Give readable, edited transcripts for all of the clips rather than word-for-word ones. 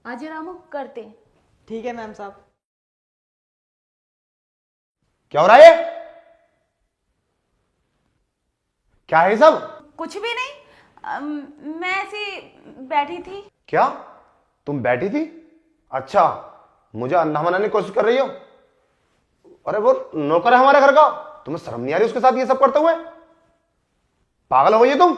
आज रामू करते। ठीक है मैम साहब। क्या हो रहा है? क्या है ये सब? कुछ भी नहीं, मैं ऐसी बैठी थी। क्या तुम बैठी थी? अच्छा, मुझे अंधा बनाने की कोशिश कर रही हो? अरे वो नौकर है हमारे घर का, तुम्हें शर्म नहीं आ रही उसके साथ ये सब करते हुए? पागल हो गई है तुम?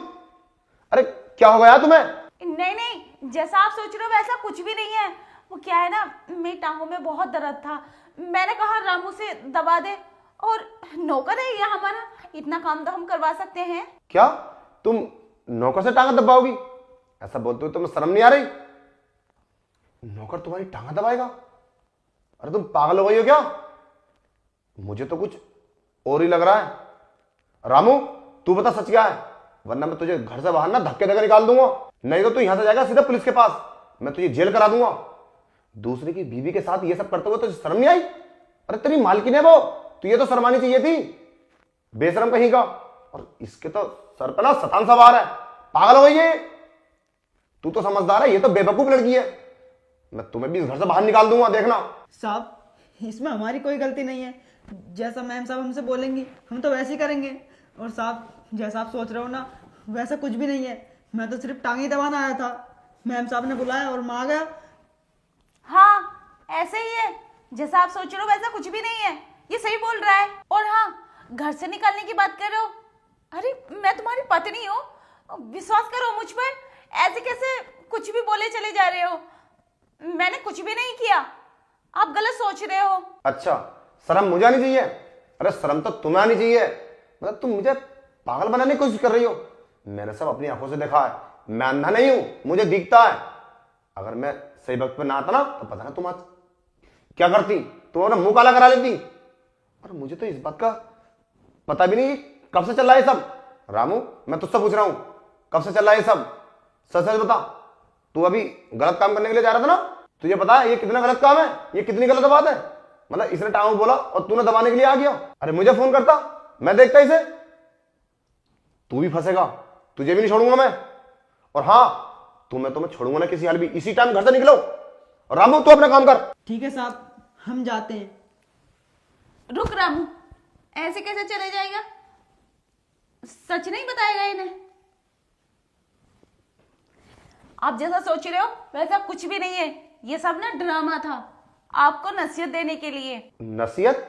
अरे क्या हो गया तुम्हें? नहीं नहीं, जैसा आप सोच रहे हो वैसा कुछ भी नहीं है। वो क्या है ना, मेरी टांगों में बहुत दर्द था, मैंने कहा रामू से दबा दे, और नौकर है ये हमारा, इतना काम तो हम करवा सकते हैं। क्या तुम नौकर से टांगा दबाओगी? ऐसा बोलते हो तुम्हें शर्म नहीं आ रही? नौकर तुम्हारी टांगा दबाएगा? अरे तुम पागल हो गई हो क्या? मुझे तो कुछ और ही लग रहा है। रामू तू बता सच क्या है, वरना मैं तुझे घर से बाहर ना धक्के देकर निकाल दूंगा। नहीं तो तू यहां से जाएगा सीधा पुलिस के पास, मैं तुझे जेल करा दूंगा। दूसरे की बीवी के साथ ये सब करते हुए तुझे शर्म नहीं आई? अरे तेरी मालकिन है वो, तो ये तो शर्मानी चाहिए थी, बेशरम कहीं का। और इसके तो सर पे ना शैतान सवार है। पागल हो गई है तू, तो समझदार है, ये तो बेवकूफ लड़की है। मैं तुम्हें भी इस घर से बाहर निकाल दूंगा, देखना। साहब इसमें हमारी कोई गलती नहीं है, जैसा मैम साहब हमसे बोलेंगी हम तो वैसे ही करेंगे। और साहब जैसा आप सोच रहे हो ना वैसा कुछ भी नहीं है, मैं तो सिर्फ टांगी दबाना आया था, मैम साहब ने बुलाया और मैं आ गया। हाँ ऐसे ही है, जैसा आप सोच रहे हो वैसा कुछ भी नहीं है, ये सही बोल रहा है। और हाँ, घर से निकालने की बात कर रहे हो, अरे मैं तुम्हारी पत्नी हूँ, विश्वास करो मुझ पर। ऐसे कैसे कुछ भी बोले चले जा रहे हो, मैंने कुछ भी नहीं किया, आप गलत सोच रहे हो। अच्छा, शर्म मुझे आनी चाहिए? अरे शर्म तो तुम्हें आनी चाहिए, मतलब तुम मुझे पागल बनाने की कोशिश कर रही हो। मैंने सब अपनी आंखों से देखा है, मैं अंधा नहीं हूं, मुझे दिखता है। अगर मैं सही वक्त पे ना आता ना तो पता ना तुम आज क्या करती, तुम अपना मुंह काला करा लेती। और मुझे तो इस बात का पता भी नहीं कब से चल रहा है सब। रामू मैं तुझसे पूछ रहा हूं, कब से चल रहा है सब? सच सच बता, तू अभी गलत काम करने के लिए जा रहा था ना? तुझे पता है ये कितना गलत काम है, ये कितनी गलत बात है? मतलब इसने टांग बोला और तूने दबाने के लिए आ गया। अरे मुझे फोन करता, मैं देखता इसे। तू भी फंसेगा, तुझे भी नहीं छोड़ूंगा मैं। और हाँ, तुम्हें छोड़ूंगा ना किसी हाल भी, इसी टाइम घर से निकलो। और रामू तू अपना काम कर। ठीक है साहब हम जाते हैं। रुक रामू, ऐसे कैसे चले जाएगा? सच नहीं बताएगा इन्हें? आप जैसा सोच रहे हो वैसा कुछ भी नहीं है, ये सब ना ड्रामा था, आपको नसीहत देने के लिए। नसीहत?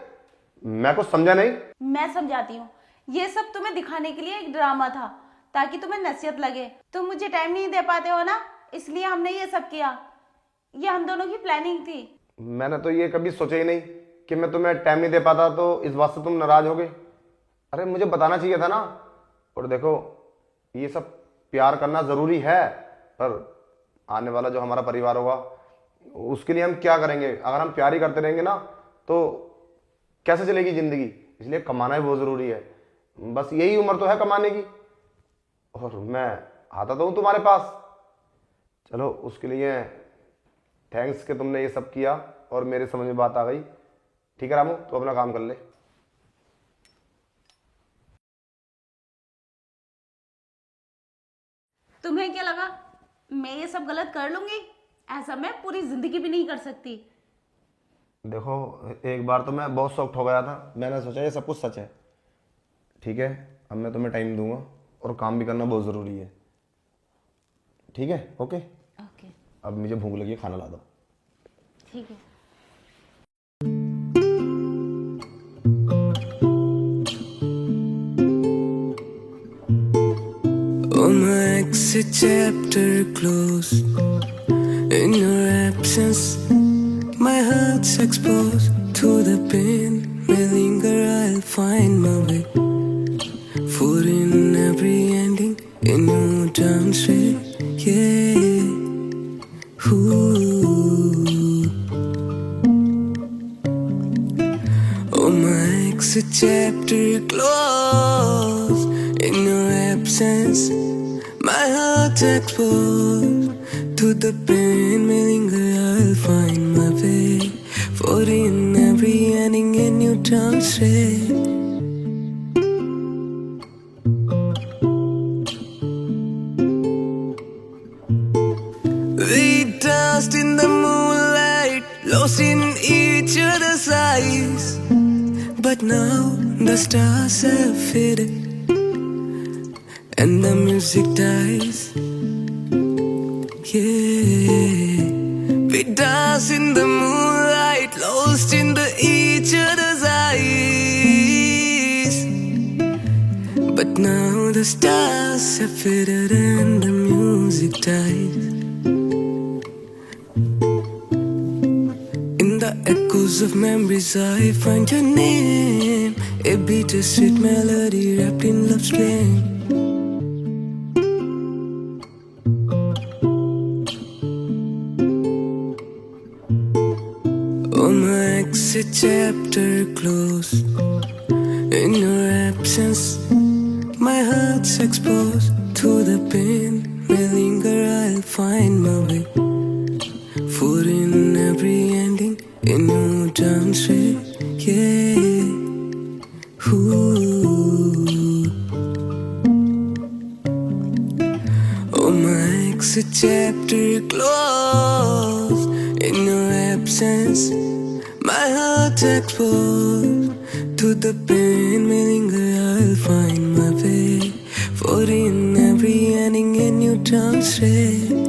मैं कुछ समझा नहीं। मैं समझाती हूँ, ये सब तुम्हें दिखाने के लिए एक ड्रामा था, ताकि तुम्हें नसीहत लगे। तुम मुझे टाइम नहीं दे पाते हो ना, इसलिए हमने ये सब किया, ये हम दोनों की प्लानिंग थी। मैंने तो ये कभी सोचा ही नहीं कि मैं तुम्हें टाइम नहीं दे पाता तो इस बात से तुम नाराज हो गए। अरे मुझे बताना चाहिए था ना। और देखो ये सब प्यार करना जरूरी है, पर आने वाला जो हमारा परिवार होगा उसके लिए हम क्या करेंगे? अगर हम प्यार ही करते रहेंगे ना तो कैसे चलेगी जिंदगी? इसलिए कमाना ही बहुत जरूरी है, बस यही उम्र तो है कमाने की। और मैं आता तो हूं तुम्हारे पास। चलो उसके लिए थैंक्स कि तुमने ये सब किया और मेरे समझ में बात आ गई। ठीक है रामू, तो अपना काम कर ले। तुम्हें क्या लगा मैं ये सब गलत कर लूंगी? ऐसा मैं पूरी जिंदगी भी नहीं कर सकती। देखो एक बार तो मैं बहुत शॉक्ड हो गया था, मैंने सोचा ये सब कुछ सच है। ठीक है, अब मैं तुम्हें टाइम दूंगा और काम भी करना बहुत ज़रूरी है। ठीक है, ओके। ओके अब मुझे भूख लगी है, खाना ला दो। ठीक है। Oh, my exit chapter closed. In your absence, my heart's exposed to the pain. May linger, I'll find my way. For in every ending, in your downstream, yeah. Ooh. Oh, my exit chapter closed. In your absence, my heart's exposed to the pain. May linger, I'll find my way. For in every ending, in your downstream. We danced in the lost in each other's eyes. But now the stars have faded and the music dies. Yeah, we dance in the moonlight, lost in the each other's eyes. But now the stars have faded and the music dies. In the echoes of memories I find your name, a bittersweet melody wrapped in love's flame. Oh, my exit chapter closed. In your absence, my heart's exposed to the pain. May linger, I'll find my way. For in every ending, a new turn straight. Yeah. Ooh. Oh, my exit chapter closed. In your absence, my heart exposed to the pain. May linger, I'll find my way. For in every ending, a new turn straight.